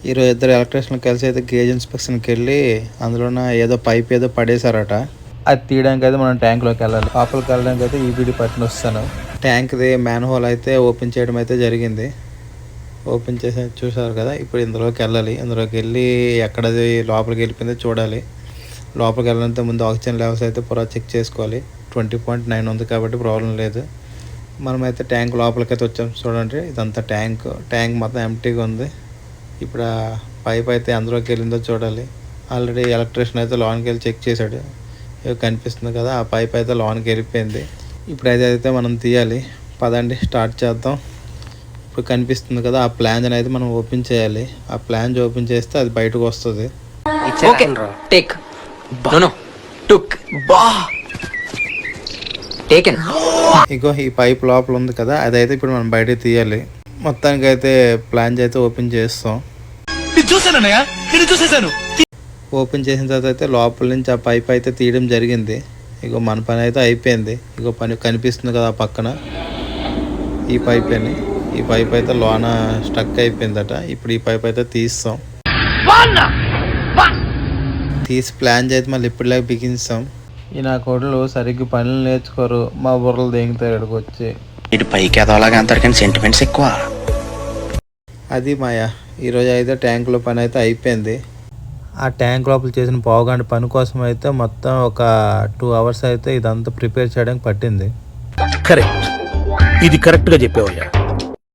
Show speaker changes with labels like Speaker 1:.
Speaker 1: ఈరోజు ఇద్దరు ఎలక్ట్రీషియన్లు కలిసి అయితే గేజ్ ఇన్స్పెక్షన్కి వెళ్ళి అందులోన ఏదో పైప్ ఏదో పడేశారట. అది తీయడానికి అయితే మనం ట్యాంక్లోకి వెళ్ళాలి. లోపలికి వెళ్ళడానికి అయితే ఈబీడీ పట్టిన వస్తాను. ట్యాంక్ది మ్యాన్ హోల్ అయితే ఓపెన్ చేయడం అయితే జరిగింది. ఓపెన్ చేసి చూసారు కదా, ఇప్పుడు ఇందులోకి వెళ్ళాలి. ఇందులోకి వెళ్ళి ఎక్కడది లోపలికి వెళ్ళిపోయిందో చూడాలి. లోపలికి వెళ్ళడంతో ముందు ఆక్సిజన్ లెవెల్స్ అయితే పూరా చెక్ చేసుకోవాలి. 20.9 ఉంది కాబట్టి ప్రాబ్లం లేదు. మనమైతే ట్యాంక్ లోపలికి అయితే వచ్చాం. చూడండి, ఇదంతా ట్యాంక్ మొత్తం ఎంటీగా ఉంది. ఇప్పుడు ఆ పైప్ అయితే అందులోకి వెళ్ళిందో చూడాలి. ఆల్రెడీ ఎలక్ట్రీషియన్ అయితే లోన్కి వెళ్ళి చెక్ చేశాడు. కనిపిస్తుంది కదా, ఆ పైప్ అయితే లోన్కి వెళ్ళిపోయింది. ఇప్పుడు అయితే మనం తీయాలి. పదండి స్టార్ట్ చేద్దాం. ఇప్పుడు కనిపిస్తుంది కదా, ఆ ప్లాంజ్ అయితే మనం ఓపెన్ చేయాలి. ఆ ప్లాంజ్ ఓపెన్ చేస్తే అది బయటకు వస్తుంది. ఇగో ఈ పైప్ లోపల ఉంది కదా, అదైతే ఇప్పుడు మనం బయట తీయాలి. మొత్తానికి అయితే ప్లాంజ్ అయితే ఓపెన్ చేస్తాం. ఓపెన్ చేసిన తర్వాత అయితే లోపల నుంచి ఆ పైప్ అయితే తీయడం జరిగింది. ఇగో మన పని అయితే అయిపోయింది. ఇగో పని కనిపిస్తుంది కదా పక్కన, ఈ పైప్ అయితే లోన స్టక్ అయిపోయిందట. ఇప్పుడు ఈ పైప్ అయితే తీస్తాం. తీసి ప్లాంజ్ అయితే మళ్ళీ ఇప్పటిలాగా బిగించాం. ఈ నా కోడలు సరిగ్గా పనులు నేర్చుకోరు, మా బుర్రలు దేంగుతారు ఇక్కడికి వచ్చి.
Speaker 2: ఇటు పైకి ఎదవలాగా అంటారు కానీ సెంటిమెంట్స్ ఎక్కువ.
Speaker 1: అది మాయా. ఈరోజు అయితే ట్యాంకులో పని అయితే అయిపోయింది. ఆ ట్యాంక్ లోపల చేసిన పావుగంట పని కోసం అయితే మొత్తం ఒక 2 hours అయితే ఇదంతా ప్రిపేర్ చేయడానికి పట్టింది.
Speaker 3: కరెక్ట్, ఇది కరెక్ట్గా చెప్పావయ్యా.